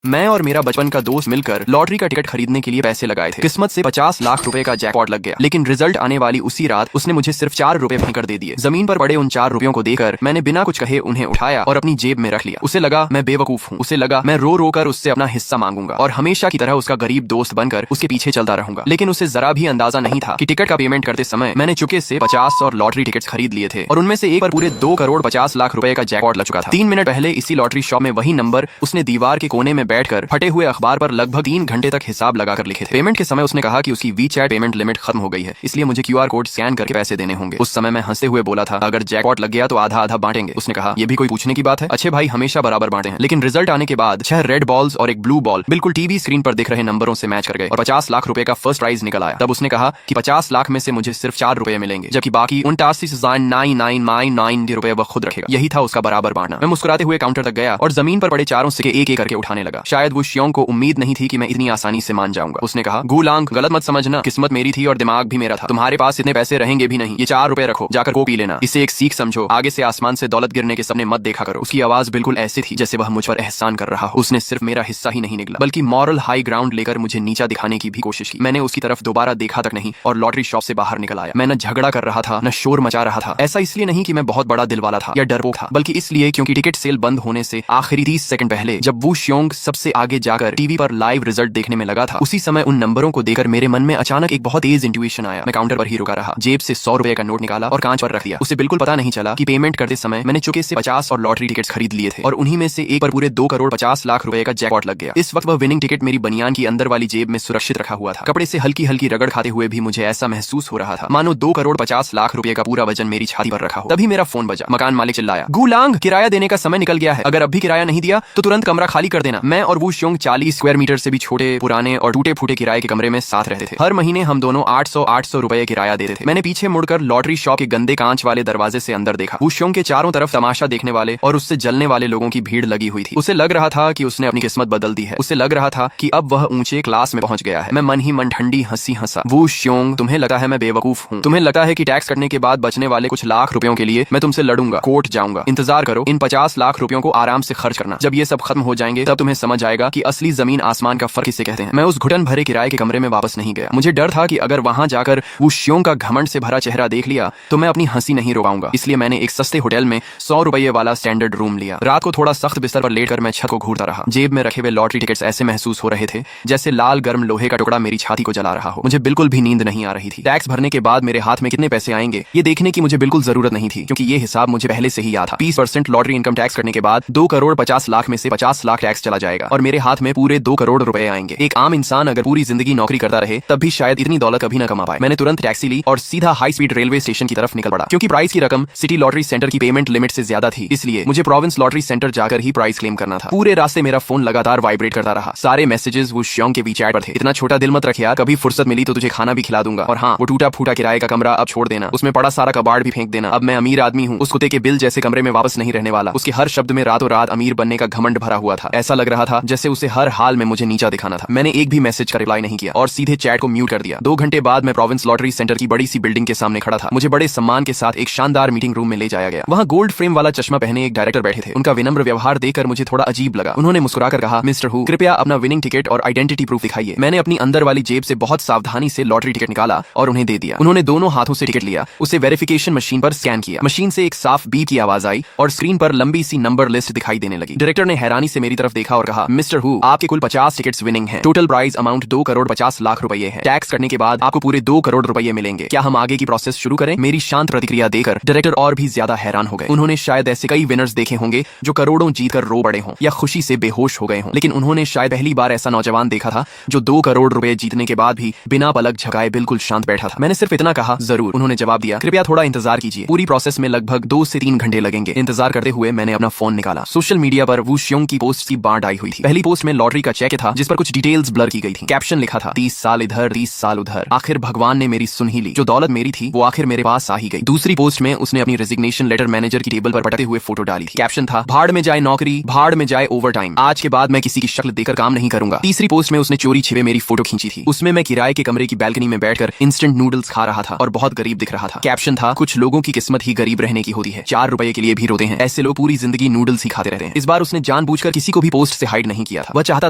मैं और मेरा बचपन का दोस्त मिलकर लॉटरी का टिकट खरीदने के लिए पैसे लगाए थे। किस्मत से 50 लाख रुपए का जैकपॉट लग गया, लेकिन रिजल्ट आने वाली उसी रात उसने मुझे सिर्फ 4 रुपए फेंक कर दे दिए। जमीन पर पड़े उन 4 रुपयों को देखकर मैंने बिना कुछ कहे उन्हें उठाया और अपनी जेब में रख लिया। उसे लगा मैं बेवकूफ हूँ, उसे लगा मैं रो रो कर उससे अपना हिस्सा मांगूंगा और हमेशा की तरह उसका गरीब दोस्त बनकर उसके पीछे चलता रहूंगा। लेकिन उसे जरा भी अंदाजा नहीं था कि टिकट का पेमेंट करते समय मैंने चुके से 50 और लॉटरी टिकट्स खरीद लिए थे और उनमें से एक पर पूरे 2 करोड़ 50 लाख रुपए का जैकपॉट लग चुका था। 3 मिनट पहले इसी लॉटरी शॉप में वही नंबर उसने दीवार के कोने में बैठकर फटे हुए अखबार पर लगभग 3 घंटे तक हिसाब लगाकर लिखे थे। पेमेंट के समय उसने कहा कि उसकी वीचैट पेमेंट लिमिट खत्म हो गई है, इसलिए मुझे क्यूआर कोड स्कैन करके पैसे देने होंगे। उस समय मैं हंसते हुए बोला था, अगर जैकपॉट लग गया तो आधा आधा बांटेंगे। उसने कहा, ये भी कोई पूछने की बात है, अच्छे भाई हमेशा बराबर बांटे हैं। लेकिन रिजल्ट आने के बाद 6 रेड बॉल्स और एक ब्लू बॉल बिल्कुल टीवी स्क्रीन पर दिख रहे नंबरों से मैच कर गए और 50 लाख रुपए का फर्स्ट प्राइज निकल आया। तब उसने कहा कि 50 लाख में से मुझे सिर्फ 4 रुपए मिलेंगे, जबकि बाकी 89,999 रुपए वह खुद रखेगा। यही था उसका बराबर बांटना। मैं मुस्कुराते हुए काउंटर तक गया और जमीन पर पड़े चारों सिक्के एक एक करके उठाने लगा। शायद वो शियोंग को उम्मीद नहीं थी कि मैं इतनी आसानी से मान जाऊंगा। उसने कहा, गुलांग गलत मत समझना, किस्मत मेरी थी और दिमाग भी मेरा था। तुम्हारे पास इतने पैसे रहेंगे भी नहीं, ये 4 रुपए रखो, जाकर को पी लेना। इसे एक सीख समझो, आगे से आसमान से दौलत गिरने के सपने मत देखा करो। उसकी आवाज बिल्कुल ऐसी थी जैसे वह मुझ पर एहसान कर रहा हो। उसने सिर्फ मेरा हिस्सा ही नहीं निकला बल्कि मॉरल हाई ग्राउंड लेकर मुझे नीचा दिखाने की भी कोशिश की। मैंने उसकी तरफ दोबारा देखा तक नहीं और लॉटरी शॉप से बाहर निकल आया। मैं न झगड़ा कर रहा था न शोर मचा रहा था। ऐसा इसलिए नहीं कि मैं बहुत बड़ा दिल वाला था या डरपोक था, बल्कि इसलिए क्योंकि टिकट सेल बंद होने से आखिरी 30 सेकंड पहले जब वू शियोंग सबसे आगे जाकर टीवी पर लाइव रिजल्ट देखने में लगा था, उसी समय उन नंबरों को देखकर मेरे मन में अचानक एक बहुत तेज इंट्यूशन आया। मैं काउंटर पर ही रुका रहा, जेब से 100 रुपए का नोट निकाला और कांच पर रख दिया। उसे बिल्कुल पता नहीं चला कि पेमेंट करते समय मैंने चुके से 50 और लॉटरी टिकट्स खरीद लिए थे और उन्हीं में से एक पर पूरे 2 करोड़ 50 लाख रुपए का जैकपॉट लग गया। इस वक्त वह विनिंग टिकट मेरी बनियान की अंदर वाली जेब में सुरक्षित रखा हुआ था। कपड़े से हल्की हल्की रगड़ खाते हुए भी मुझे ऐसा महसूस हो रहा था मानो 2 करोड़ 50 लाख रुपए का पूरा वजन मेरी छाती पर रखा हो। तभी मेरा फोन बजा। मकान मालिक चिल्लाया, गुलांग किराया देने का समय निकल गया है, अगर अब भी किराया नहीं दिया तो तुरंत कमरा खाली कर देना। मैं और वू शियोंग 40 स्क्वायर मीटर से भी छोटे, पुराने और टूटे फूटे किराए के कमरे में साथ रहते थे। हर महीने हम दोनों 800 रुपए किराया देते थे। मैंने पीछे मुड़कर लॉटरी शॉप के गंदे कांच वाले दरवाजे से अंदर देखा। वू शियोंग के चारों तरफ तमाशा देखने वाले और उससे जलने वाले लोगों की भीड़ लगी हुई थी। उसे लग रहा था कि उसने अपनी किस्मत बदल दी है। उसे लग रहा था कि अब वह ऊंचे क्लास में पहुंच गया है। मैं मन ही मन ठंडी हंसी हंसा। वू शियोंग, तुम्हें लगता है मैं बेवकूफ हूँ, तुम्हें लगता है कि टैक्स कटने के बाद बचने वाले कुछ लाख रुपयों के लिए मैं तुमसे लड़ूंगा, कोर्ट जाऊंगा। इंतजार करो, इन 50 लाख रुपयों को आराम से खर्च करना। जब ये सब खत्म हो जाएंगे तब तुम्हें समझ आएगा कि असली जमीन आसमान का फर्क किसे कहते हैं। मैं उस घुटन भरे किराए के कमरे में वापस नहीं गया। मुझे डर था कि अगर वहां जाकर वू शियोंग का घमंड से भरा चेहरा देख लिया तो मैं अपनी हंसी नहीं रोकाऊंगा। इसलिए मैंने एक सस्ते होटल में 100 रुपये वाला स्टैंडर्ड रूम लिया। रात को थोड़ा सख्त बिस्तर पर लेटकर मैं छत को घूरता रहा। जेब में रखे हुए लॉटरी टिकट्स ऐसे महसूस हो रहे थे जैसे लाल गर्म लोहे का टुकड़ा मेरी छाती को जला रहा हो। मुझे बिल्कुल भी नींद नहीं आ रही थी। टैक्स भरने के बाद मेरे हाथ में कितने पैसे आएंगे ये देखने की मुझे बिल्कुल जरूरत नहीं थी, क्योंकि ये हिसाब मुझे पहले से ही याद था। 20% लॉटरी इनकम टैक्स करने के बाद 2 करोड़ 50 लाख में से 50 लाख टैक्स चला जाएगा और मेरे हाथ में पूरे 2 करोड़ रुपए आएंगे। एक आम इंसान अगर पूरी जिंदगी नौकरी करता रहे तब भी शायद इतनी दौलत कभी न कमा पाए। मैंने तुरंत टैक्सी ली और सीधा हाई स्पीड रेलवे स्टेशन की तरफ निकल पड़ा। क्योंकि प्राइस की रकम सिटी लॉटरी सेंटर की पेमेंट लिमिट से ज्यादा थी, इसलिए मुझे प्रोविंस लॉटरी सेंटर जाकर ही प्राइस क्लेम करना था। पूरे रास्ते मेरा फोन लगातार वाइब्रेट करता रहा। सारे मैसेजेस वो शियोंग के वीचैट पर थे। इतना छोटा दिल मत रख यार, कभी फुर्सत मिली तो तुझे खाना भी खिला दूंगा। और हाँ, वो टूटा फूटा किराए का कमरा अब छोड़ देना, उसमें पड़ा सारा कबाड़ भी फेंक देना। अब मैं अमीर आदमी हूँ, उस कुत्ते के बिल जैसे कमरे में वापस नहीं रहने वाला। उसके हर शब्द में रातों रात अमीर बनने का घमंड भरा हुआ था। ऐसा लग रहा था जैसे उसे हर हाल में मुझे नीचा दिखाना था। मैंने एक भी मैसेज का रिप्लाई नहीं किया और सीधे चैट को म्यूट कर दिया। 2 घंटे बाद मैं प्रोविंस लॉटरी सेंटर की बड़ी सी बिल्डिंग के सामने खड़ा था। मुझे बड़े सम्मान के साथ एक शानदार मीटिंग रूम में ले जाया गया। वहाँ गोल्ड फ्रेम वाला चश्मा पहने एक डायरेक्टर बैठे थे। उनका विनम्र व्यवहार देखकर मुझे थोड़ा अजीब लगा। उन्होंने मुस्कुराकर कहा, मिस्टर हु, कृपया अपना विनिंग टिकट और आइडेंटिटी प्रूफ दिखाइए। मैंने अपनी अंदर वाली जेब से बहुत सावधानी से लॉटरी टिकट निकाला और उन्हें दे दिया। उन्होंने दोनों हाथों से टिकट लिया, उसे वेरिफिकेशन मशीन पर स्कैन किया। मशीन से एक साफ बीप की आवाज आई और स्क्रीन पर लंबी सी नंबर लिस्ट दिखाई देने लगी। डायरेक्टर ने हैरानी से मेरी तरफ देखा और कहा, मिस्टर हु, आपके कुल 50 टिकट्स विनिंग हैं। Total prize amount 2 crore 50 lakh रुपए है। टैक्स करने के बाद आपको पूरे 2 करोड़ रुपए मिलेंगे। क्या हम आगे की प्रोसेस शुरू करें? मेरी शांत प्रतिक्रिया देकर डायरेक्टर और भी ज्यादा हैरान हो गए। उन्होंने शायद ऐसे कई विनर्स देखे होंगे जो करोड़ों जीतकर रो पड़े हों या खुशी से बेहोश हो गए हों, लेकिन उन्होंने शायद पहली बार ऐसा नौजवान देखा था जो 2 करोड़ रुपए जीतने के बाद भी बिना पलक झपकाए बिल्कुल शांत बैठा था। मैंने सिर्फ इतना कहा, जरूर। उन्होंने जवाब दिया, कृपया थोड़ा इंतजार कीजिए, पूरी प्रोसेस में लगभग 2 से 3 घंटे लगेंगे। इंतजार करते हुए मैंने अपना फोन निकाला। सोशल मीडिया पर वू शियोंग की पोस्ट की बाढ़ आई हुई थी। पहली पोस्ट में लॉटरी का चेक था जिस पर कुछ डिटेल्स ब्लर की गई थी। कैप्शन लिखा था, 30 साल इधर 30 साल उधर, आखिर भगवान ने मेरी सुन ही ली, जो दौलत मेरी थी वो आखिर मेरे पास आ ही गई। दूसरी पोस्ट में उसने अपनी रेजिग्नेशन लेटर मैनेजर की टेबल पर पटकते हुए फोटो डाली थी। कैप्शन था, भाड़ में जाए नौकरी, भाड़ में जाए ओवर टाइम, आज के बाद मैं किसी की शक्ल देकर काम नहीं करूंगा। तीसरी पोस्ट में उसने चोरी छिपे मेरी फोटो खींची थी। उसमें मैं किराए के कमरे की बैल्कनी में बैठकर इंस्टेंट नूडल्स खा रहा था और बहुत गरीब दिख रहा था। कैप्शन था, कुछ लोगों की किस्मत ही गरीब रहने की होती है, 4 रुपए के लिए भी रोते हैं, ऐसे लोग पूरी जिंदगी नूडल्स ही खाते रहते हैं। इस बार उसने जानबूझकर किसी को भी पोस्ट से हाइड नहीं किया था। वह चाहता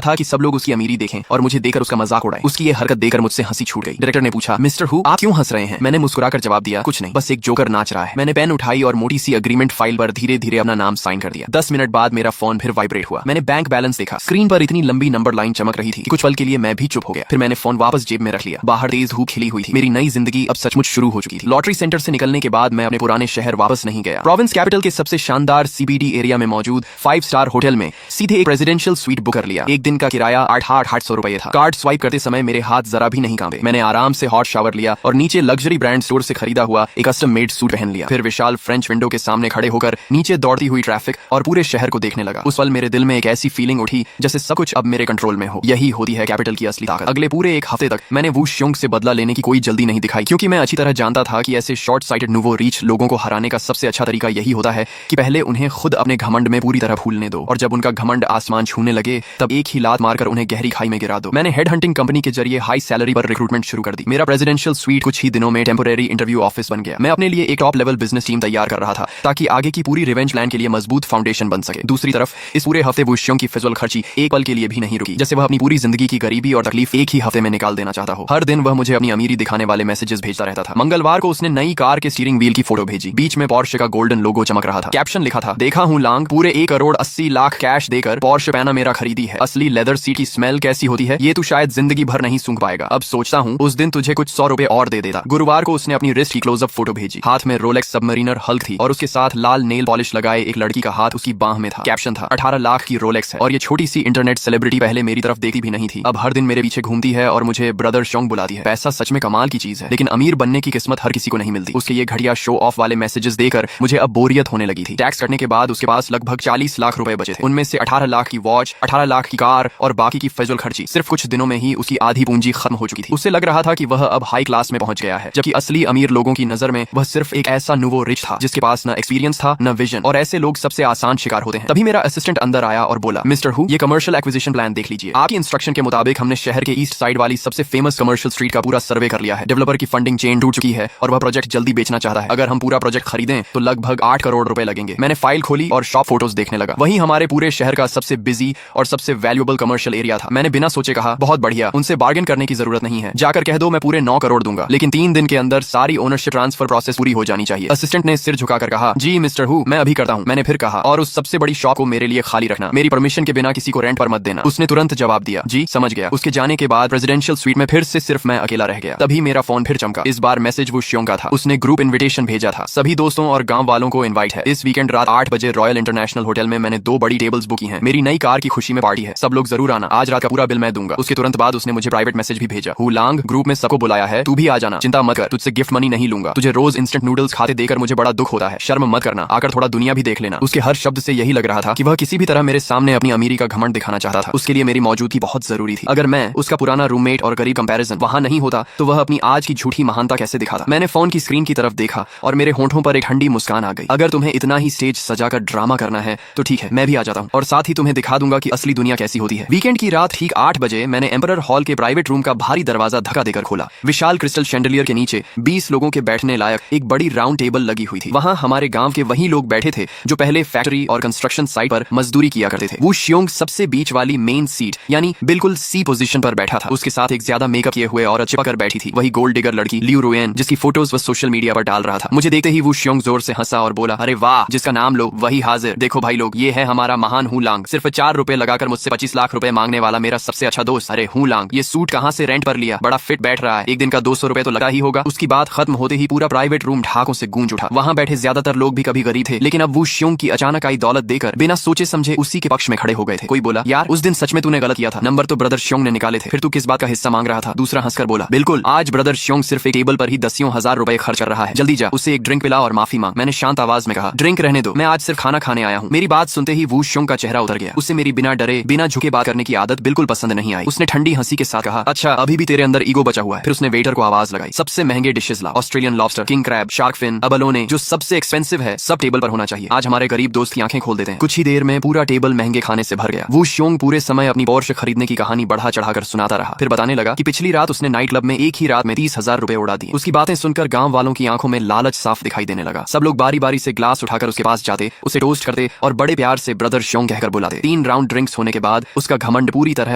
था कि सब लोग उसकी अमीरी देखें और मुझे देखकर उसका मजाक उड़ाएं। उसकी ये हरकत देखकर मुझसे हंसी छूट गई। डायरेक्टर ने पूछा, मिस्टर हु, आप क्यों हंस रहे हैं? मैंने मुस्कुराकर जवाब दिया, कुछ नहीं, बस एक जोकर नाच रहा है। मैंने पेन उठाई और मोटी सी अग्रीमेंट फाइल पर धीरे धीरे अपना नाम साइन कर दिया। 10 मिनट बाद मेरा फोन फिर वाइब्रेट हुआ। मैंने बैंक बैलेंस देखा। स्क्रीन पर इतनी लंबी नंबर लाइन चमक रही थी कि कुछ पल के लिए मैं भी चुप हो गया। फिर मैंने फोन वापस जेब में रख लिया। बाहर तेज धूप खिली हुई थी। मेरी नई जिंदगी अब सचमुच शुरू हो चुकी थी। लॉटरी सेंटर से निकलने के बाद मैं अपने पुराने शहर वापस नहीं गया। प्रोविंस कैपिटल के सबसे शानदार सीबीडी एरिया में मौजूद 5 स्टार होटल में सीधे एक प्रेसिडेंशियल स्वीट बुक कर लिया। एक दिन का किराया 800 रुपए था। कार्ड स्वाइप करते समय मेरे हाथ जरा भी नहीं कांपे। मैंने आराम से हॉट शावर लिया और नीचे लग्जरी ब्रांड स्टोर से खरीदा हुआ एक कस्टम मेड सूट पहन लिया। फिर विशाल फ्रेंच विंडो के सामने खड़े होकर नीचे दौड़ती हुई ट्रैफिक और पूरे शहर को देखने लगा। उस पल मेरे दिल में एक ऐसी फीलिंग उठी जैसे सब कुछ अब मेरे कंट्रोल में हो। यही होती है कैपिटल की असली ताकत। अगले पूरे एक हफ्ते तक मैंने वू श्योंग से बदला लेने की कोई जल्दी नहीं दिखाई, क्योंकि मैं अच्छी तरह जानता था कि ऐसे शॉर्ट साइटेड नूवो रीच लोगों को हराने का सबसे अच्छा तरीका यही होता है कि पहले उन्हें खुद अपने घमंड में पूरी तरह भूलने दो, और जब उनका घमंड आसमान छूने लगे तब एक ही लात मारकर उन्हें गहरी खाई में गिरा दो। मैंने हेड हंटिंग कंपनी के जरिए हाई सैलरी पर रिक्रूटमेंट शुरू कर दी। मेरा प्रेसिडेंशियल स्वीट कुछ ही दिनों में टेम्पोरेरी इंटरव्यू ऑफिस बन गया। मैं अपने लिए एक टॉप लेवल बिजनेस टीम तैयार कर रहा था ताकि आगे की पूरी रिवेंज प्लान के लिए मजबूत फाउंडेशन बन सके। दूसरी तरफ इस पूरे हफ्ते वू श्योंग की फिजूल खर्ची एक पल के लिए भी नहीं रुकी, जैसे वह अपनी पूरी जिंदगी की गरीबी और तकलीफ एक ही हफ्ते में निकाल देना चाहता हो। हर दिन वह मुझे अपनी अमीरी दिखाने वाले मैसेजेस भेजता रहता था। मंगलवार को उसने नई कार के स्टीयरिंग व्हील की फोटो भेजी। बीच में पोर्शे का गोल्डन लोगो चमक रहा था। कैप्शन लिखा था, देखा हूं लांग, पूरे 1 करोड़ 80 लाख कैश देकर पोर्शे पैनामेरा खरीदी है। असली लेदर सीट की स्मेल कैसी होती है ये तू शायद जिंदगी भर नहीं सूंघ पाएगा। अब सोचता हूँ उस दिन तुझे कुछ 100 रुपए और दे देता। गुरुवार को उसने अपनी रिस्ट की क्लोजअप फोटो भेजी। हाथ में रोलेक्स सबमरीनर हल्क थी और उसके साथ लाल नेल पॉलिश लगाए एक लड़की का हाथ उसकी बाह में था। कैप्शन था, 18 लाख की रोलेक्स है और ये छोटी सी इंटरनेट सेलिब्रिटी पहले मेरी तरफ देखती भी नहीं थी, अब हर दिन मेरे पीछे घूमती है और मुझे ब्रदर श्योंग बुलाती है। पैसा सच में कमाल की चीज है, लेकिन अमीर बनने की किस्मत हर किसी को नहीं मिलती। उसके ये घटिया शो ऑफ वाले मैसेजेस देकर मुझे अब बोरियत होने लगी थी। टैक्स कटने के बाद उसके पास लगभग 40 लाख रुपए बचे थे। उनमें से 18 लाख की वॉच, 18 लाख की कार और बाकी की फजूल खर्ची सिर्फ कुछ दिनों में ही उसकी आधी पूंजी खत्म हो चुकी थी। उससे लग रहा था कि वह अब हाई क्लास में पहुंच गया है, जबकि असली अमीर लोगों की नजर में वह सिर्फ एक ऐसा नूवो रिच था जिसके पास न एक्सपीरियंस था न विजन, और ऐसे लोग सबसे आसान शिकार होते हैं। तभी मेरा असिस्टेंट अंदर आया और बोला, मिस्टर हु, ये कमर्शियल एक्विजिशन प्लान देख लीजिए। आपकी इंस्ट्रक्शन के मुताबिक हमने शहर के ईस्ट साइड वाली सबसे फेमस कमर्शियल स्ट्रीट का पूरा सर्वे कर लिया है। डेवलपर की फंडिंग चेन टूट चुकी है और वह प्रोजेक्ट जल्दी बेचना चाहता है। अगर हम पूरा प्रोजेक्ट खरीदें तो लगभग 8 करोड़ रुपए लगेंगे। मैंने फाइल खोली और शॉप फोटोज देखने लगा। वही हमारे पूरे शहर का सबसे बिजी और सबसे वैल्यूएबल कमर्शियल एरिया था। मैंने बिना सोचे कहा, बहुत बढ़िया, उनसे बार्गेन करने की जरूरत नहीं है, जाकर कह दो मैं पूरे 9 करोड़ दूंगा, लेकिन 3 दिन के अंदर सारी ओनरशिप ट्रांसफर प्रोसेस पूरी हो जानी चाहिए। असिस्टेंट ने सिर झुकाकर कहा, जी मिस्टर हु, मैं अभी करता हूँ। मैंने फिर कहा, और उस सबसे बड़ी शॉप को मेरे लिए खाली रखना, मेरी परमिशन के बिना किसी को रेंट पर मत देना। उसने तुरंत जवाब दिया, जी समझ गया। उसके जाने के बाद प्रेसिडेंशियल स्वीट में फिर से सिर्फ मैं अकेला रह गया। तभी मेरा फोन फिर चमका। इस बार मैसेज वू श्योंग का था। उसने ग्रुप इन्विटेशन भेजा था। सभी दोस्तों और गांव वालों को इनवाइट है। इस वीकेंड रात 8 बजे रॉयल इंटरनेशनल होटल में मैंने 2 बड़ी टेबल्स बुक की हैं। मेरी नई कार की खुशी में पार्टी है, सब लोग जरूर आना। आज रात का पूरा बिल मैं दूंगा। उसके तुरंत बाद उसने मुझे प्राइवेट मैसेज भी भेजा, हु लांग, ग्रुप में सबको बुलाया है, तू भी आ जाना, चिंता मत कर, तुझसे गिफ्ट मनी नहीं लूंगा। तुझे रोज इंस्टेंट नूडल्स खाते देकर मुझे बड़ा दुख होता है, शर्म मत करना, आकर थोड़ा दुनिया भी देख लेना। उसके हर शब्द से यही लग रहा था कि वह किसी भी तरह मेरे सामने अपनी अमीरी का घमंड दिखाना चाहता था। उसके लिए मेरी मौजूदगी बहुत जरूरी थी। अगर मैं, उसका पुराना रूममेट और गरीब कंपैरिजन, वहां नहीं होता तो वह अपनी आज की झूठी महानता कैसे दिखाता। मैंने फोन की स्क्रीन की तरफ देखा और मेरे होंठों पर एक ठंडी मुस्कान आ गई। अगर तुम्हें इतना ही स्टेज सजाकर ड्रामा करना है तो ठीक है, मैं भी आ जाता हूँ और साथ ही तुम्हें दिखा दूंगा कि असली दुनिया कैसी होती है। वीकेंड की रात ठीक 8 बजे मैंने एम्परर हॉल के प्राइवेट रूम का भारी दरवाजा धक्का देकर खोला। विशाल क्रिस्टल शैंडलियर के नीचे 20 लोगों के बैठने लायक एक बड़ी राउंड टेबल लगी हुई थी। वहां हमारे गांव के वही लोग बैठे थे जो पहले फैक्ट्री और कंस्ट्रक्शन साइट पर मजदूरी किया करते थे। वू श्योंग सबसे बीच वाली मेन सीट यानी बिल्कुल सी पोजीशन पर बैठा था। उसके साथ एक ज्यादा मेकअप किए हुए औरत चिपकर बैठी थी, वही गोल्ड डिगर लड़की लियू रुएन, जिसकी फोटोज वह सोशल मीडिया पर डाल रहा था। मुझे देखते ही वू श्योंग जोर से हंसा और बोला, अरे वाह, जिसका नाम लो वही हाजिर। देखो भाई लोग, ये है हमारा महान हु लांग, सिर्फ 4 रुपए लगाकर मुझसे 25 लाख रुपए मांगने वाला मेरा सबसे अच्छा दोस्त। अरे हु लांग, ये सूट कहाँ से रेंट पर लिया, बड़ा फिट बैठ रहा है, एक दिन का 200 रुपए तो लगा ही होगा। उसकी बात खत्म होते ही पूरा प्राइवेट रूम ढाकों से गूंज उठा। वहां बैठे ज्यादातर लोग भी कभी गरीब थे, लेकिन अब वू श्योंग की अचानक आई दौलत देकर बिना सोचे समझे उसी के पक्ष में खड़े हो गए थे। कोई बोला, यार उस दिन सच में तूने गलत किया था, नंबर तो ब्रदर श्योंग ने निकाले थे, फिर तू किस बात का हिस्सा मांग रहा था। दूसरा हंसकर बोला, बिल्कुल, आज ब्रदर श्योंग सिर्फ एक टेबल पर ही 10,000 रुपए खर्च कर रहा है, जल्दी जा उससे एक ड्रिंक पिला और माफी मांग। मैंने शांत आवाज में कहा, ड्रिंक रहने दो, मैं आज सिर्फ खाना खाने आया हूँ। मेरी बात सुनते ही वू श्योंग का चेहरा उतर गया। उसे मेरी बिना डरे बिना झुके बात करने की आदत बिल्कुल पसंद नहीं आई। उसने ठंडी हंसी के साथ कहा, अच्छा अभी भी तेरे अंदर ईगो बचा हुआ है। फिर उसने वेटर को आवाज लगाई, सबसे महंगे डिशेस ला, Australian lobster, king crab, shark fin, abalone, जो सबसे एक्सपेंसिव है सब टेबल पर होना चाहिए। आज हमारे गरीब दोस्त की आंखें खोल देते हैं। कुछ ही देर में पूरा टेबल महंगे खाने से भर गया। वू श्योंग पूरे समय अपनी पोर्श खरीदने की कहानी बढ़ा चढ़ाकर सुनाता रहा। फिर बताने लगा कि पिछली रात उसने नाइट क्लब में एक ही रात में 30,000 रुपए उड़ा दिए। उसकी बातें सुनकर गांव वालों की आंखों में लालच साफ दिखाई देने लगा। सब लोग बारी बारी से ग्लास उठाकर उसके पास जाते, उसे टोस्ट करते और बड़े प्यार से ब्रदर श्योंग कहकर बुलाते। 3 राउंड ड्रिंक्स होने के बाद उसका घमंड पूरी तरह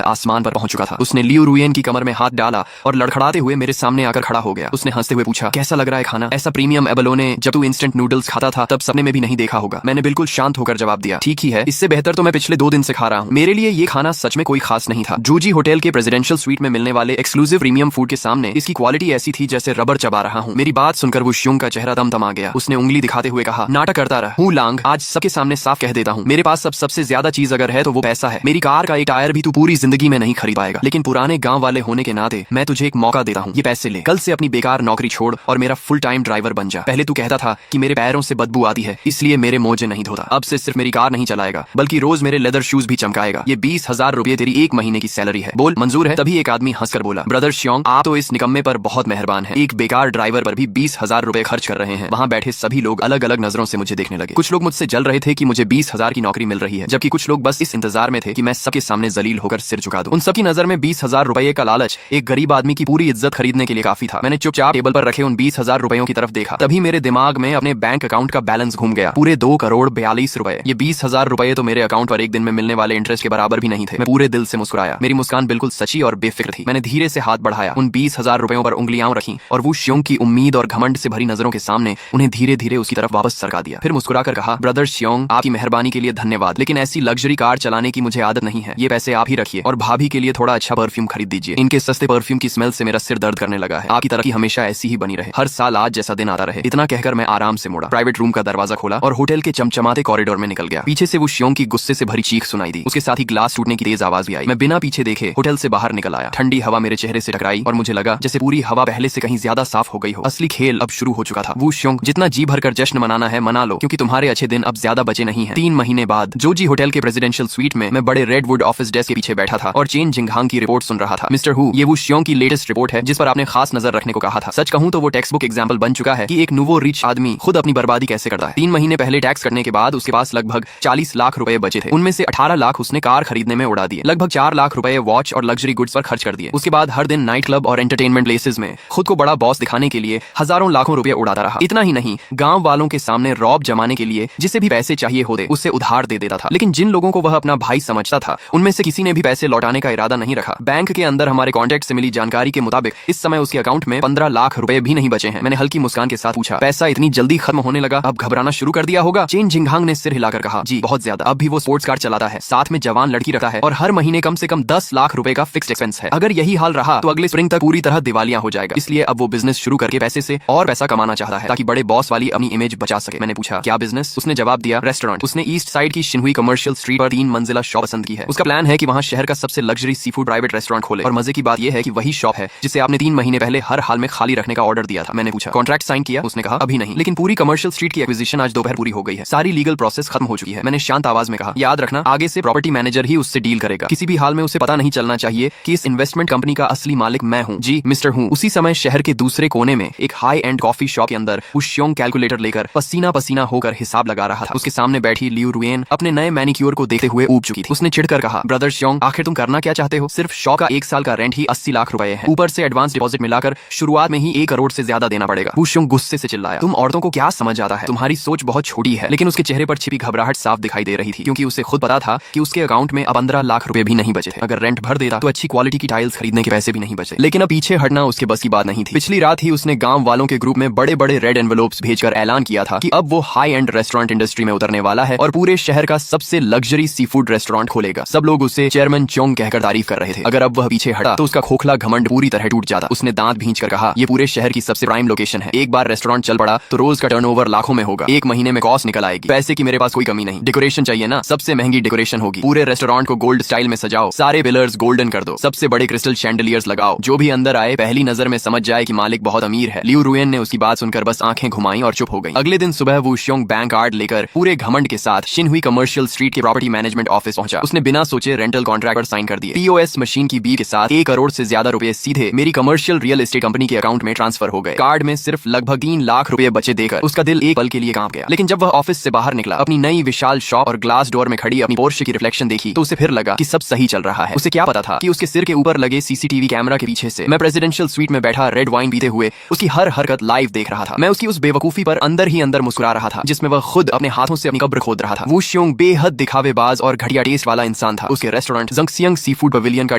आसमान पर पहुंच चुका था। उसने लियू रुयेन की कमर में हाथ डाला और लड़खड़ाते हुए मेरे सामने आकर खड़ा हो गया। उसने हंसते हुए पूछा, कैसा लग रहा है खाना? ऐसा प्रीमियम एबलोने जब तू इंस्टेंट नूडल्स खाता था तब सपने में भी नहीं देखा होगा। मैंने बिल्कुल शांत होकर जवाब दिया, ठीक ही है, इससे बेहतर तो मैं पिछले 2 दिन से खा रहा हूँ। मेरे लिए ये खाना सच में कोई खास नहीं था। जूजी होटल के प्रेसिडेंशियल स्वीट में मिलने वाले एक्सक्लूसिव प्रीमियम फूड के सामने इसकी क्वालिटी ऐसी थी जैसे रबर चबा रहा हूँ। मेरी बात सुनकर वो श्योंग का चेहरा दमदमा गया। उसने उंगली दिखाते हुए कहा, नाटक करता रहा हूँ लांग, आज सबके सामने साफ कह देता हूँ, मेरे पास सबसे ज्यादा चीज अगर है तो वो पैसा है। मेरी कार का एक टायर भी तू पूरी जिंदगी में नहीं खरीद पाएगा, लेकिन पुराने गांव वाले होने के नाते मैं तुझे एक मौका देता हूँ। ये पैसे ले, कल से अपनी बेकार नौकरी छोड़ और मेरा फुल टाइम ड्राइवर बन जा। पहले तू कहता था कि मेरे पैरों से बदबू आती है इसलिए मेरे मोजे नहीं धोता। अब से सिर्फ मेरी कार नहीं चलाएगा बल्कि रोज मेरे लेदर शूज भी चमकाएगा। ये 20,000 रुपए तेरी 1 महीने की सैलरी है, बोल मंजूर है? तभी एक आदमी हंसकर बोला, ब्रदर श्योंग, आप तो इस निकम्मे पर बहुत मेहरबान हैं। एक बेकार ड्राइवर पर भी 20,000 रुपए खर्च कर रहे हैं। वहाँ बैठे सभी लोग अलग अलग नजरों से मुझे देखने लगे। कुछ लोग मुझसे जल रहे थे कि मुझे 20,000 की नौकरी मिल रही है, जबकि कुछ लोग बस इस इंतजार में थे कि मैं सबके सामने जलील होकर सिर झुका दूं। उन सबकी नजर में 20,000 रुपए का लालच एक गरीब आदमी की पूरी इज्जत खरीदने के लिए काफी था। मैंने चुपचाप टेबल पर रखे उन 20,000 रुपयों की तरफ देखा। तभी मेरे दिमाग में अपने बैंक अकाउंट का बैलेंस घूम गया, पूरे 2 करोड़ 42 रुपए। ये 20,000 रुपए तो मेरे अकाउंट पर एक दिन में मिलने वाले इंटरेस्ट के बराबर भी नहीं थे। मैं पूरे दिल से मुस्कुराया। मेरी मुस्कान बिल्कुल सच्ची और बेफिक्र थी। मैंने धीरे से हाथ बढ़ाया, उन 20,000 रुपयों पर उंगलियां रखी और वो श्योंग की उम्मीद और घमंड से भरी नजरों के सामने उन्हें धीरे धीरे उसकी तरफ वापस सरका दिया। फिर मुस्कुराकर कहा, ब्रदर श्योंग, आपकी मेहरबानी के लिए धन्यवाद, लेकिन ऐसी लग्जरी कार चलाने की मुझे आदत नहीं है। ये पैसे आप ही रखिए और भाभी के लिए थोड़ा अच्छा परफ्यूम खरीद दीजिए। इनके सस्ते परफ्यूम की स्मेल से मेरा सिर दर्द करने लगा है। आपकी तरक्की हमेशा ऐसी ही बनी रहे, हर साल आज जैसा दिन आता रहे। इतना कहकर मैं आराम से मुड़ा, प्राइवेट रूम का दरवाजा खोला और होटल के चमचमाते कॉरिडोर में निकल गया। पीछे से वो श्योंग की गुस्से से भरी चीख सुनाई दी। उसके साथ ही ग्लास टूटने की तेज आवाज भी आई। मैं बिना पीछे देखे होटल से बाहर निकल आया। ठंडी हवा मेरे चेहरे से टकराई और मुझे लगा जैसे पूरी हवा पहले से कहीं ज्यादा साफ हो गई हो। असली खेल अब शुरू हो चुका था। वो श्योंग, जितना जी भरकर जश्न मनाना है मना लो, क्योंकि तुम्हारे अच्छे दिन अब ज्यादा बचे नहीं हैं। 3 महीने बाद जोजी होटल के प्रेसिडेंशियल स्वीट में मैं बड़े रेडवुड ऑफिस डेस्क के पीछे बैठा था और चेन जिंगहांग की रिपोर्ट सुन रहा था। मिस्टर हु, ये वो श्योंग की लेटेस्ट रिपोर्ट है जिस पर आपने खास नजर रखने को कहा था। सच कहूं तो वो टेक्स्ट बुक एग्जाम्पल बन चुका है कि एक नूवो रिच आदमी खुद अपनी बर्बादी कैसे करता है। 3 महीने पहले टैक्स कटने के बाद उसके पास लगभग 40 लाख रुपए बचे थे। उनमें से 18 लाख उसने कार खरीदने में उड़ा दिए। लगभग 4 लाख रुपए वॉच और लग्जरी गुड्स पर खर्च कर दिए। उसके बाद हर दिन नाइट क्लब और एंटरटेनमेंट प्लेसेस में खुद को बड़ा बॉस दिखाने के लिए हजारों लाखों रुपए उड़ाता रहा। इतना ही नहीं, गांव वालों के सामने रौब जमाने के लिए जिसे भी पैसे चाहिए होते उससे उधार दे देता था। लेकिन जिन लोगों को वह अपना भाई समझता था उनमें से किसी ने भी पैसे लौटाने का इरादा नहीं रखा। बैंक के अंदर हमारे कॉन्टैक्ट से मिली जानकारी के मुताबिक इस समय उसके अकाउंट में 15 लाख रुपए भी नहीं बचे हैं। मैंने हल्की मुस्कान के साथ पूछा, पैसा इतनी जल्दी खत्म होने लगा? अब घबराना शुरू कर दिया होगा? चेन जिंगहांग ने सिर हिलाकर कहा, जी बहुत ज्यादा। अब भी वो स्पोर्ट्स कार चलाता है, साथ में जवान लड़की रखता है और हर महीने कम से कम 10 लाख रुपए का फिक्स्ड एक्सपेंस है। अगर यही हाल रहा तो अगले स्प्रिंग तक पूरी तरह दिवालिया हो जाएगा। इसलिए अब वो बिजनेस शुरू करके पैसे से और पैसा कमाना चाहता है ताकि बड़े बॉस वाली अपनी इमेज बचा सके। मैंने पूछा, क्या बिजनेस? उसने जवाब दिया, रेस्टोरेंट। उसने ईस्ट साइड की शिनहुई कमर्शियल स्ट्रीट पर 3 मंजिला शॉप पसंद की है। उसका प्लान है कि वहाँ शहर का सबसे luxury sea food private restaurant खोले। और मजे की बात यह है कि वही शॉप है जिसे आपने 3 महीने पहले हर हाल में खाली रखने का ऑर्डर दिया था। मैंने पूछा, कॉन्ट्रैक्ट साइन किया? उसने कहा, अभी नहीं, लेकिन पूरी कमर्शियल स्ट्रीट की एक्विजिशन आज दोपहर पूरी हो गई है। सारी लीगल प्रोसेस खत्म हो चुकी है। मैंने शांत आवाज में कहा, याद रखना आगे से प्रॉपर्टी मैनेजर ही उससे डील करेगा। किसी भी हाल में उसे पता नहीं चलना चाहिए कि इस इन्वेस्टमेंट कंपनी का असली मालिक मैं हूँ। जी मिस्टर हूँ। उसी समय शहर के दूसरे कोने में एक हाई एंड कॉफी शॉप के अंदर वो श्योंग कैलकुलेटर लेकर पसीना पसीना होकर हिसाब लगा रहा था। उसके सामने बैठी लियू रुयेन अपने नए मैनिक्योर को देखते हुए ऊब चुकी थी। उसने चिढ़कर कहा, ब्रदर श्योंग, आखिर तुम करना क्या चाहते हो? सिर्फ शॉप का 1 साल का रेंट ही 80 लाख रुपए है। ऊपर से एडवांस डिपॉजिट मिलाकर शुरुआत में ही 1 करोड़ से ज्यादा देना पड़ेगा। वो श्योंग गुस्से से चिल्लाया, तुम औरतों को क्या समझ आता है? तुम्हारी सोच बहुत छोटी है। लेकिन उसके चेहरे पर छिपी घबराहट साफ दिखाई दे रही थी, क्योंकि उसे खुद पता था कि उसके अकाउंट में अब 15 लाख रुपए भी नहीं बचे थे। अगर रेंट भर देता तो अच्छी क्वालिटी की टाइल्स खरीदने के पैसे भी नहीं बचे। लेकिन अब पीछे हटना उसके बस की बात नहीं थी। पिछली रात ही उसने गांव वालों के ग्रुप में बड़े बड़े रेड एनवेलोप्स भेजकर ऐलान किया था कि अब वो हाई एंड रेस्टोरेंट इंडस्ट्री में उतरने वाला है और पूरे शहर का सबसे लग्जरी सी फूड रेस्टोरेंट खोलेगा। सब लोग उसे चेयरमैन चोंग कहकर तारीफ कर रहे थे। अगर अब वह पीछे हटा तो उसका खोखला घमंड पूरी तरह टूट जाता। उसने दांत भींचकर कहा, ये पूरे शहर की सबसे प्राइम लोकेशन है। एक बार रेस्टोरेंट चल पड़ा तो रोज का टर्नओवर लाखों में होगा। 1 महीने में कॉस्ट निकल आएगी। पैसे की मेरे पास कोई कमी नहीं। डेकोरेशन चाहिए ना? सबसे महंगी डेकोरेशन होगी। पूरे रेस्टोरेंट को गोल्ड स्टाइल में सजाओ, सारे पिलर्स गोल्डन कर दो, सबसे बड़े क्रिस्टल शैंडलियर्स लगाओ। जो भी अंदर आए पहली नजर में समझ जाए कि मालिक बहुत अमीर है। लियू रुयेन ने उसकी बात सुनकर बस आंखें घुमाई और चुप हो गई। अगले दिन सुबह वो श्योंग बैंक कार्ड लेकर पूरे घमंड के साथ शिनहुई कमर्शियल स्ट्रीट के प्रॉपर्टी मैनेजमेंट ऑफिस पहुंचा। उसने बिना सोचे रेंटल कॉन्ट्रैक्ट पर साइन कर दिए। पीओएस मशीन की बी के साथ 1 करोड़ से ज्यादा रुपए सीधे मेरी कमर्शियल रियल एस्टेट कंपनी के अकाउंट में ट्रांसफर हो गए। कार्ड में सिर्फ लगभग 3 लाख रुपए बचे देकर उसका दिल एक पल के लिए कांप गया। लेकिन जब वह ऑफिस से बाहर निकला, अपनी नई विशाल शॉप और ग्लास डोर में खड़ी अपनी पोर्शे की रिफ्लेक्शन देखी तो उसे फिर लगा कि सब सही चल रहा है। उसे क्या पता था कि उसके सिर के ऊपर लगे सीसीटीवी कैमरा के पीछे से मैं प्रेसिडेंशियल स्वीट में बैठा रेड वाइन पीते हुए उसकी हर हरकत लाइव देख रहा था। मैं उसकी उस बेवकूफी पर अंदर ही अंदर मुस्कुरा रहा था जिसमें वह खुद अपने हाथों से अपनी कब्र खोद रहा था। वो श्योंग बेहद दिखावेबाज और घटिया टेस्ट वाला इंसान था। उसके रेस्टोरेंट ज़ंगसियांग सी फूड पवेलियन का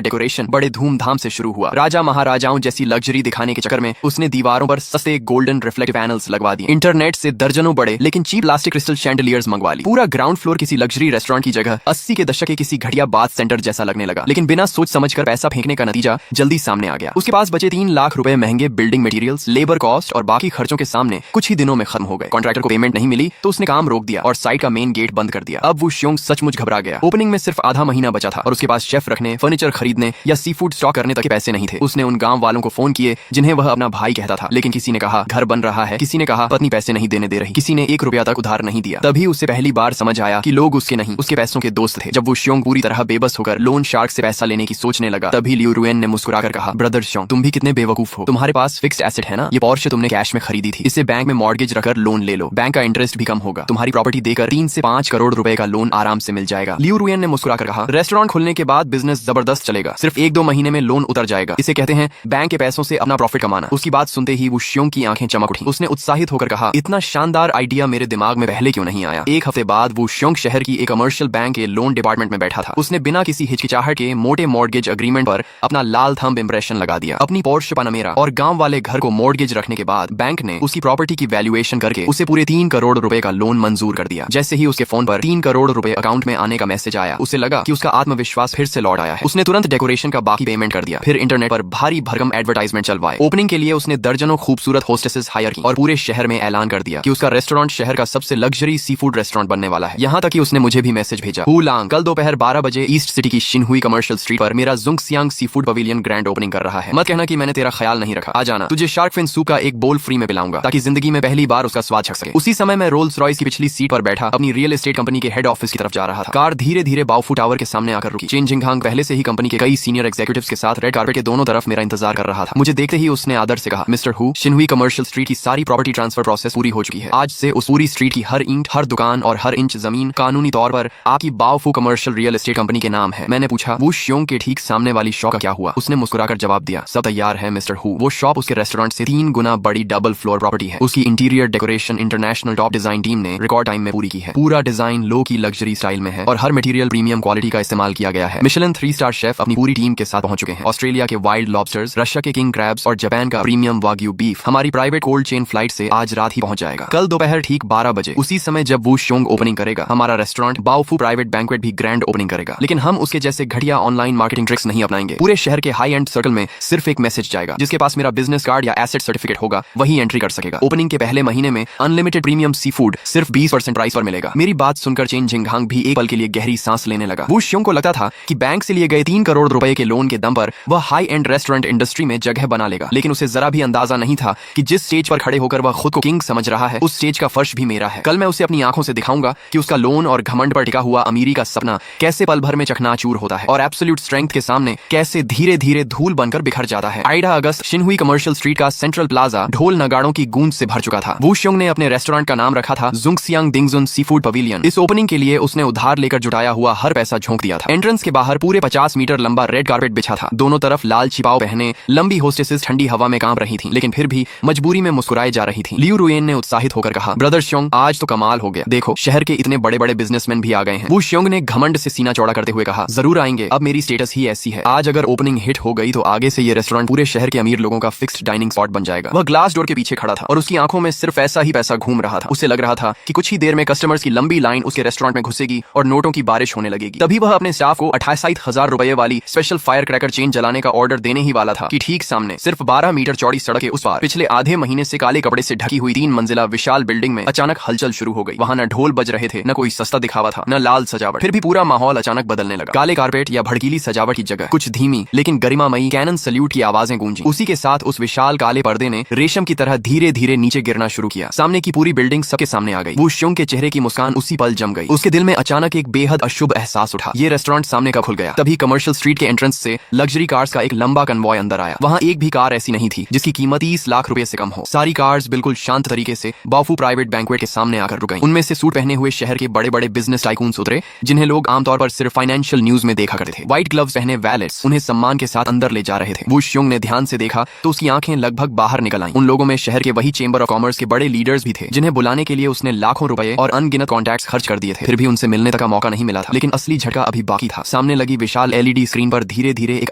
डेकोरेशन बड़े धूमधाम से शुरू हुआ। राजा महाराजाओं जैसी लग्जरी दिखाने के चक्कर में उसने दीवारों पर सस्ते गोल्डन रिफ्लेक्टिव पैनल्स लगवा दिए। इंटरनेट से दर्जनों बड़े लेकिन चीप प्लास्टिक क्रिस्टल शैंडलियर्स मंगवा ली। पूरा ग्राउंड फ्लोर किसी लग्जरी रेस्टोरेंट की जगह 80 के दशक के किसी घटिया बाथ सेंटर जैसा लगने लगा। लेकिन बिना सोच समझकर पैसा फेंकने का नतीजा जल्दी सामने आ गया। उसके पास बचे 3 लाख रुपए महंगे बिल्डिंग मटेरियल्स, लेबर कॉस्ट और बाकी खर्चों के सामने कुछ ही दिनों में खत्म हो गए। कॉन्ट्रैक्टर को पेमेंट नहीं मिली तो उसने काम रोक दिया और साइट का मेन गेट बंद कर दिया। अब वो श्योंग सचमुच घबरा गया। ओपनिंग में सिर्फ आधा महीना बचा था और उसके पास शेफ रखने, फर्नीचर खरीदने या सी फूड स्टॉक करने तक के पैसे नहीं थे। उसने उन गांव वालों को फोन किए जिन्हें वह अपना भाई कहता था, लेकिन किसी ने कहा घर बन रहा है, किसी ने कहा पत्नी पैसे नहीं देने दे रही, किसी ने 1 रुपया तक उधार नहीं दिया। तभी उसे पहली बार समझ आया कि लोग उसके नहीं, उसके पैसों के दोस्त थे। जब वो श्योंग पूरी तरह बेबस होकर लोन शार्क से पैसा लेने की सोचने लगा, तभी लियू रुएन ने मुस्कुराकर कहा, ब्रदर श्योंग, तुम भी कितने बेवकूफ हो। तुम्हारे पास फिक्स्ड एसेट है ना, ये पोर्शे तुमने कैश में खरीदी थी, इसे बैंक में मॉर्गेज रखकर लोन ले लो, बैंक का इंटरेस्ट भी कम होगा, तुम्हारी प्रॉपर्टी देकर 3 से 5 करोड़ रुपए का लोन आराम से मिल जाएगा। लियू रुएन ने मुस्कुराकर कहा, रेस्टोरेंट खुलने के बाद बिजनेस जबरदस्त चलेगा, सिर्फ 1-2 महीने में लोन उतर जाएगा, इसे कहते हैं बैंक के पैसों से अपना प्रॉफिट कमाना। उसकी बात सुनते ही वो श्योंग की आंखें चमक उठी। उसने उत्साहित होकर कहा, इतना शानदार आइडिया मेरे दिमाग में पहले क्यों नहीं आया। 1 हफ्ते बाद वो श्योंग शहर की एक कमर्शियल बैंक के लोन डिपार्टमेंट में बैठा था। उसने बिना किसी हिचकिचाहट के मोटे मॉर्गेज एग्रीमेंट पर अपना लाल थंब इंप्रेशन लगा दिया। अपनी पोर्श पनामेरा और गांव वाले घर को मॉर्गेज रखने के बाद बैंक ने उसकी प्रॉपर्टी की वैल्यूएशन करके उसे पूरे 3 करोड़ रुपए का लोन मंजूर कर दिया। जैसे ही उसके फोन पर 3 करोड़ रुपए अकाउंट में आने का मैसेज आया, उसे लगा कि उसका आत्मविश्वास फिर से लौट आया है। उसने तुरंत डेकोरेशन का बाकी पेमेंट कर दिया, फिर इंटरनेट पर भारी भरकम एडवर्टाइजमेंट चलवाए। ओपनिंग के लिए उसने दर्जनों खूबसूरत होस्टेसेस हायर की और पूरे शहर में ऐलान कर दिया कि उसका रेस्टोरेंट शहर का सबसे लग्जरी सी फूड रेस्टोरेंट बनने वाला है। यहाँ तक कि उसने मुझे भी मैसेज भेजा, हुलांग, कल दोपहर 12 बजे ईस्ट सिटी की शिनहुई कमर्शियल स्ट्रीट पर मेरा ज़ंगसियांग sea food pavilion grand opening कर रहा है। मत कहना कि मैंने तेरा ख्याल नहीं रखा, आ जाना, तुझे शार्क फिन सूप का एक बोल फ्री में पिलाऊंगा ताकि जिंदगी में पहली बार उसका स्वाद चख सके। उसी समय मैं रोल्स रॉयस की पिछली सीट पर बैठा अपनी रियल एस्टेट कंपनी के हेड ऑफिस की तरफ जा रहा था। कार धीरे धीरे बाओफू टावर के सामने आकर रुकी। चेन जिंगहांग पहले से ही कंपनी के कई सीनियर एग्जीक्यूटिव्स के साथ रेड कार्पेट के दोनों तरफ मेरा इंतजार कर रहा था। मुझे देखते ही उसने आदर से कहा, मिस्टर हु, शिनहुई कमर्शियल स्ट्रीट की सारी प्रॉपर्टी ट्रांसफर प्रोसेस पूरी हो चुकी है। आज से उस पूरी स्ट्रीट की हर ईंट, हर दुकान और हर इंच जमीन कानूनी तौर पर आपकी बाओफू कमर्शियल रियल एस्टेट कंपनी के नाम है। मैंने पूछा, वो श्योंग के ठीक सामने वाली शॉप का क्या हुआ? उसने मुस्कुराकर जवाब दिया, सब तैयार है मिस्टर हु। वो शॉप उसके रेस्टोरेंट से 3 गुना बड़ी डबल फ्लोर प्रॉपर्टी है। उसकी interior decoration international top design team ने रिकॉर्ड टाइम में पूरी की है। पूरा डिजाइन लो की लग्जरी स्टाइल में है और हर मटेरियल प्रीमियम क्वालिटी का इस्तेमाल किया गया है। मिशेलिन 3 स्टार शेफ अपनी पूरी टीम के साथ पहुंच चुके हैं। ऑस्ट्रेलिया के वाइल्ड लॉबस्टर्स, रशिया के किंग क्रैब्स और जापान का प्रीमियम वाग्यू बीफ हमारी प्राइवेट कोल्ड चेन फ्लाइट से आज रात ही पहुंच जाएगा। कल दोपहर ठीक 12 बजे, उसी समय जब वो श्योंग ओपनिंग करेगा, हमारा रेस्टोरेंट बाओफू प्राइवेट बैंक्वेट भी ग्रैंड ओपनिंग करेगा। लेकिन हम उसके जैसे घटिया ऑनलाइन मार्केटिंग ट्रिक्स नहीं अपनाएंगे। पूरे शहर के हाई एंड सर्कल में सिर्फ एक मैसेज जाएगा, जिसके पास मेरा बिजनेस कार्ड या एसेट सर्टिफिकेट होगा वही एंट्री कर सकेगा। ओपनिंग के पहले महीने में अनलिमिटेड प्रीमियम सी फूड सिर्फ 20% प्राइस पर मिलेगा। मेरी बात सुनकर चेन जिंगहांग भी एक पल के लिए गहरी सांस लेने लगा। वो श्योंग को लगता था कि बैंक से लिए गए 3 करोड़ रुपए के लोन के दम पर वह हाई एंड रेस्टोरेंट इंडस्ट्री में जगह बना लेगा। लेकिन उसे जरा भी अंदाजा नहीं था कि जिस स्टेज पर खड़े होकर वह खुद को किंग समझ रहा है, उस स्टेज का फर्श भी मेरा है। कल मैं उसे अपनी आंखों से दिखाऊंगा कि उसका लोन और घमंड पर टिका हुआ अमीरी का सपना कैसे पल भर में चकनाचूर होता है और एब्सोल्यूट स्ट्रेंथ के सामने कैसे धीरे धीरे धूल बनकर बिखर जाता है। 8 अगस्त, शिनहुई कमर्शियल स्ट्रीट का सेंट्रल प्लाजा ढोल नगाड़ों की गूंज से भर चुका था। वो श्योंग ने अपने रेस्टोरेंट का नाम रखा था ज़ंगसियांग दिंगजुन सी फूड पवेलियन। इस ओपनिंग के लिए उसने उधार लेकर जुटाया हुआ हर पैसा झोंक दिया था। एंट्रेंस के बाहर पूरे 50 मीटर लंबा रेड कार्पेट बिछा था। दोनों तरफ लाल छिपाव पहने लंबी होस्टेसेस ठंडी हवा में कांप रही थीं, लेकिन फिर भी मजबूरी में मुस्कुराए जा रही थीं। लियू रुएन ने उत्साहित होकर कहा, ब्रदर श्योंग, आज तो कमाल हो गया। देखो, शहर के इतने बड़े बड़े बिजनेसमैन भी आ गए हैं। वो श्योंग ने घमंड से सीना चौड़ा करते हुए कहा, जरूर आएंगे, अब मेरी स्टेटस ही ऐसी है। आज अगर ओपनिंग हिट हो गई तो आगे से ये रेस्टोरेंट पूरे शहर के अमीर लोगों का फिक्स्ड डाइनिंग स्पॉट बन जाएगा। वह ग्लास डोर के पीछे खड़ा था और उसकी आंखों में सिर्फ ऐसा ही पैसा घूम रहा था। उसे लग रहा था कि कुछ ही देर में कस्टमर्स की लंबी लाइन उसके रेस्टोरेंट में घुसेगी और नोटों की बारिश होने लगेगी। तभी वह अपने स्टाफ को 68,000 रुपए वाली स्पेशल फायर क्रैकर चेन जलाने का ऑर्डर देने ही वाला था कि ठीक सामने सिर्फ 12 मीटर चौड़ी सड़क के उस पार पिछले आधे महीने से काले कपड़े से ढकी हुई 3 मंजिला विशाल बिल्डिंग में अचानक हलचल शुरू हो गई। वहां न ढोल बज रहे थे, न कोई सस्ता दिखावा था, न लाल सजावट। फिर भी पूरा माहौल अचानक बदलने लगा। काले कारपेट या भड़कीली सजावट की जगह कुछ धीमी लेकिन गरिमामयी कैनन सल्यूट की आवाजें गूंजी। उसी के साथ उस विशाल काले पर्दे ने रेशम की तरह धीरे धीरे नीचे गिरना शुरू किया। सामने की पूरी बिल्डिंग सबके सामने आ गई। वो श्योंग के चेहरे की मुस्कान उसी पल जम गई। उसके दिल में अचानक एक बेहद अशुभ एहसास उठा। ये रेस्टोरेंट सामने का खुल गया। तभी कमर्शियल स्ट्रीट के एंट्रेंस से लग्जरी कार्स का एक लंबा कन्वॉय अंदर आया। वहां एक भी कार ऐसी नहीं थी जिसकी कीमत 30 लाख रुपए से कम हो। सारी कार्स बिल्कुल शांत तरीके से बाओफू प्राइवेट बैंक्वेट के सामने आकर रुक गईं। उनमें से सूट पहने हुए शहर के बड़े बड़े बिजनेस टाइकून्स उतरे, जिन्हें लोग आमतौर पर सिर्फ फाइनेंशियल न्यूज में देखा करते थे। व्हाइट ग्लव्स पहने वैलेट्स उन्हें सम्मान के साथ अंदर ले जा रहे थे। वो श्योंग ने ध्यान से देखा तो उसकी आंखें लगभग बाहर निकल आईं। उन लोगों में शहर के वही चेंबर ऑफ कॉमर्स के बड़े लीडर्स भी थे, जिन्हें बुलाने के लिए उसने लाखों रुपए और अनगिनत कॉन्टैक्ट्स खर्च कर दिए थे। फिर भी उनसे मिलने तक का मौका नहीं मिला था, लेकिन असली झटका अभी बाकी था। सामने लगी विशाल एलईडी स्क्रीन पर धीरे धीरे एक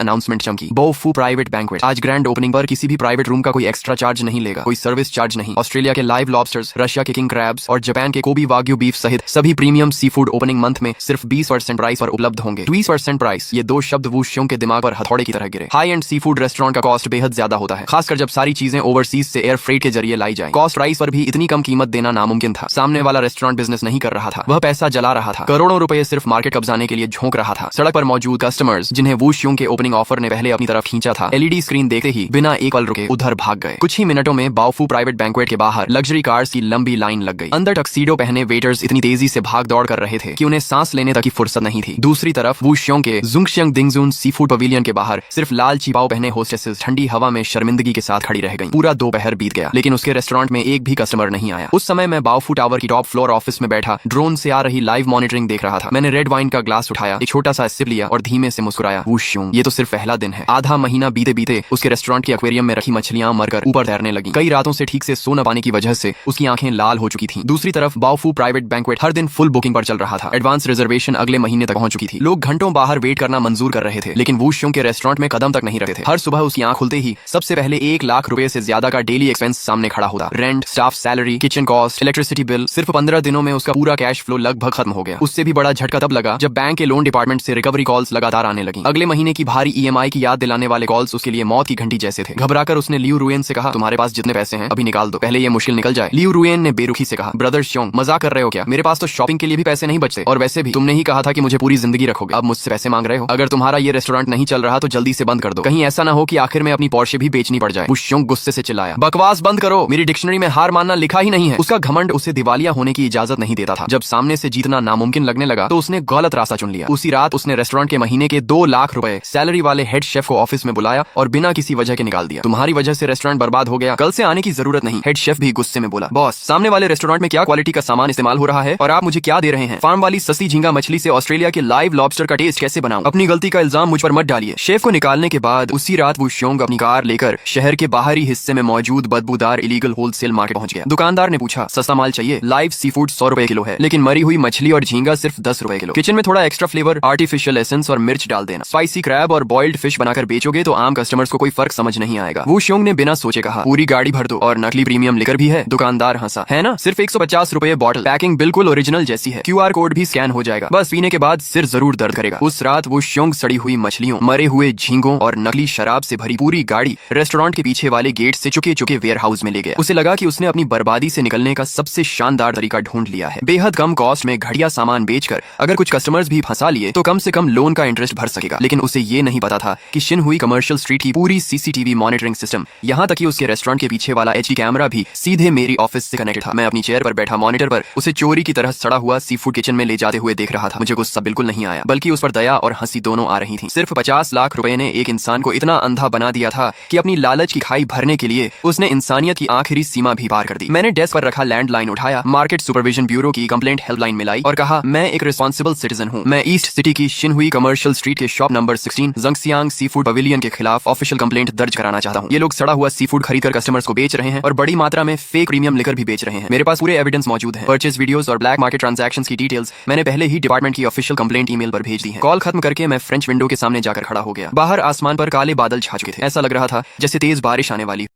अनाउंसमेंट चमकी, बाओफू प्राइवेट बैंक्वेट। आज ग्रैंड ओपनिंग पर किसी भी प्राइवेट रूम का कोई एक्स्ट्रा चार्ज नहीं लेगा, कोई सर्विस चार्ज नहीं। ऑस्ट्रेलिया के लाइव लॉबस्टर्स, रशिया के किंग क्रैब्स और जापान के कोबी वाग्यू बीफ सहित सभी premium sea food opening month में सिर्फ 20% प्राइस पर उपलब्ध होंगे। 20% प्राइस, ये दो शब्द वूशियों के दिमाग पर हथौड़े की तरह गिरे। High end seafood restaurant का कॉस्ट बेहद ज्यादा होता है, खासकर जब सारी चीजें ओवरसीज से एयर फ्रेट के जरिए लाई जाए। कॉस्ट प्राइस पर भी इतनी कम कीमत देना नामुमकिन था। सामने वाला रेस्टोरेंट बिजनेस नहीं कर रहा था, वह पैसा जला रहा था। करोड़ों रुपए सिर्फ मार्केट कब्जाने के लिए झोंक रहा था। सड़क पर मौजूद कस्टमर्स, जिन्हें वूशियों के ओपनिंग ऑफर ने पहले अपनी तरफ खींचा था, एलईडी स्क्रीन देखते ही बिना एक पल रुके उधर भाग गए। कुछ ही मिनटों में बाओफू प्राइवेट बैंक्वेट के बाहर लग्जरी कार्स की लंबी लाइन लग गई। अंदर टक्सीडो पहने वेटर्स इतनी तेजी से भाग दौड़ कर रहे थे कि उन्हें सांस लेने तक की फुर्सत नहीं थी। दूसरी तरफ वूशियों के जुंगशियांग दिंगजून सी फूड पवेलियन के बाहर सिर्फ लाल चिपाओ पहने होस्टेसेस ठंडी हवा में शर्मिंदगी के साथ खड़ी रह गईं। पूरा दोपहर बीत गया, लेकिन उसके रेस्टोरेंट में एक भी कस्टमर नहीं आया। उस समय मैं बाओफू टावर की टॉप फ्लोर ऑफिस में बैठा ड्रोन से आ रही लाइव मॉनिटरिंग देख रहा था। मैंने रेड वाइन का ग्लास उठाया, एक छोटा सा सिप लिया और धीमे से मुस्कुराया। वूशियों, ये तो सिर्फ पहला दिन है। आधा महीना बीते बीते उसके रेस्टोरेंट के एक्वेरियम में रखी मछलियां मरकर ऊपर तैरने लगी। कई रातों से ठीक से सो न पाने की वजह से उसकी आंखें लाल हो चुकी थीं। दूसरी तरफ बाओफू प्राइवेट बैंक्वेट हर दिन फुल बुकिंग पर चल रहा था। एडवांस रिजर्वेशन अगले महीने तक पहुंच चुकी थी। लोग घंटों बाहर वेट करना मंजूर कर रहे थे, लेकिन वूशियों के रेस्टोरेंट में कदम तक नहीं रखते थे। हर सुबह उसकी आंख खुलते ही सबसे पहले 1 लाख रुपए से ज्यादा का डेली एक्सपेंस सामने खड़ा होता। Rent, staff salary, kitchen cost, electricity bill. सिर्फ 15 दिनों में उसका पूरा कैश फ्लो लगभग खत्म हो गया। उससे भी बड़ा झटका तब लगा जब बैंक के लोन डिपार्टमेंट से रिकवरी कॉल्स लगातार आने लगी। अगले महीने की भारी ईएमआई की याद दिलाने वाले कॉल्स उसके लिए मौत की घंटी जैसे थे। घबराकर उसने लियू रुएन से कहा, तुम्हारे पास जितने पैसे हैं अभी निकाल दो, पहले ये मुश्किल निकल जाए। लियू रुएन ने बेरुखी से कहा, ब्रदर श्योंग, मजाक कर रहे हो क्या? मेरे पास तो शॉपिंग के लिए भी पैसे नहीं बचते, और वैसे भी तुमने ही कहा था कि मुझे पूरी जिंदगी रखोगे, अब मुझसे पैसे मांग रहे हो। अगर तुम्हारा ये रेस्टोरेंट नहीं चल रहा तो जल्दी से बंद कर दो, कहीं ऐसा ना हो कि आखिर में अपनी पोर्शे भी बेचनी पड़ जाए। वूशियों गुस्से से चिल्लाया, बकवास बंद करो, मेरी डिक्शनरी में हार मानना लिखा ही नहीं है। उसका घमंड उसे दिवालिया होने की इजाजत नहीं देता था। जब सामने से जीतना नामुमकिन लगने लगा तो उसने गलत रास्ता चुन लिया। उसी रात उसने रेस्टोरेंट के महीने के 2 लाख रुपए सैलरी वाले हेड शेफ को ऑफिस में बुलाया और बिना किसी वजह के निकाल दिया। तुम्हारी वजह से रेस्टोरेंट बर्बाद हो गया, कल से आने की जरूरत नहीं। हेड शेफ भी गुस्से में बोला, बॉस, सामने वाले रेस्टोरेंट में क्या क्वालिटी का सामान इस्तेमाल हो रहा है और आप मुझे क्या दे रहे हैं? फार्म वाली सस्ती झींगा मछली से ऑस्ट्रेलिया के लाइव लॉबस्टर का टेस्ट कैसे बनाऊं? अपनी गलती का इल्जाम मुझ पर मत डालिए। शेफ को निकालने के बाद उसी रात वूशियों अपनी कार लेकर शहर के बाहरी हिस्से में मौजूद बदबूदार इलीगल होलसेल मार्केट पहुंच गया। दुकानदार ने पूछा, सस्ता माल चाहिए? लाइव सी फूड 100 रुपए किलो है, लेकिन मरी हुई मछली और झींगा सिर्फ 10 रुपए किलो। किचन में थोड़ा एक्स्ट्रा फ्लेवर, आर्टिफिशियल एसेंस और मिर्च डाल देना। स्पाइसी क्रैब और बॉइल्ड फिश बनाकर बेचोगे तो आम कस्टमर्स को कोई फर्क समझ नहीं आएगा। वूशियों ने बिना सोचे कहा, पूरी गाड़ी भर दो, और नकली प्रीमियम लिकर भी है। दुकानदार हंसा, है ना, सिर्फ 150 रुपए बॉटल, पैकिंग बिल्कुल ओरिजिनल जैसी है, QR कोड भी स्कैन हो जाएगा, बस पीने के बाद सिर जरूर दर्द करेगा। उस रात वूशियों सड़ी हुई मछलियों, मरे हुए झींगों और नकली शराब से भरी पूरी गाड़ी रेस्टोरेंट के पीछे वाले गेट से चुके चुके वेयर हाउस में ले गया। उसे लगा कि उसने अपनी बर्बादी से निकलने का सबसे शानदार तरीका ढूंढ लिया है। बेहद कम कॉस्ट में घटिया सामान बेचकर अगर कुछ कस्टमर्स भी फंसा लिए तो कम से कम लोन का इंटरेस्ट भर सकेगा। लेकिन उसे ये नहीं पता था कि शिनहुई कमर्शियल स्ट्रीट की पूरी CCTV मॉनिटरिंग सिस्टम, यहाँ तक कि उसके रेस्टोरेंट के पीछे वाला HD कैमरा भी सीधे मेरी ऑफिस से कनेक्ट था। मैं अपनी चेयर पर बैठा मॉनिटर पर उसे चोरी की तरह सड़ा हुआ सी फूड किचन में ले जाते हुए देख रहा था। मुझे गुस्सा बिल्कुल नहीं आया, बल्कि उस पर दया और हंसी दोनों आ रही थी। सिर्फ 50 लाख रुपए ने एक इंसान को इतना अंधा बना दिया था कि अपनी लालच की खाई भरने के लिए उसने इंसानियत की आखिरी सीमा भी पार कर दी। मैंने डेस्क पर रखा लैंडलाइन उठाया, मार्केट सुपरविजन ब्यूरो की कंप्लेंट हेल्पलाइन मिलाई और कहा, मैं एक रिस्पॉन्सिबल सिटीजन हूँ। मैं ईस्ट सिटी की शिनहुई कमर्शियल स्ट्रीट के shop number 16 जंगसियांग sea food pavilion के खिलाफ ऑफिशियल कंप्लेंट दर्ज कराना चाहता हूँ। ये लोग सड़ा हुआ सी फूड खरीदकर कस्टमर्स को बेच रहे हैं और बड़ी मात्रा में फेक प्रीमियम लिकर भी बेच रहे हैं। मेरे पास पूरे एविडेंस मौजूद है। परचेज वीडियोस और ब्लैक मार्केट ट्रांजैक्शंस की डिटेल्स मैंने पहले ही डिपार्टमेंट की ऑफिशियल कंप्लेंट ईमेल पर भेज दी है। कॉल खत्म करके मैं फ्रेंच विंडो के सामने जाकर खड़ा हो गया। बाहर आसमान पर काले बादल छा चुके थे, ऐसा लग रहा था जैसे तेज बारिश आने वाली।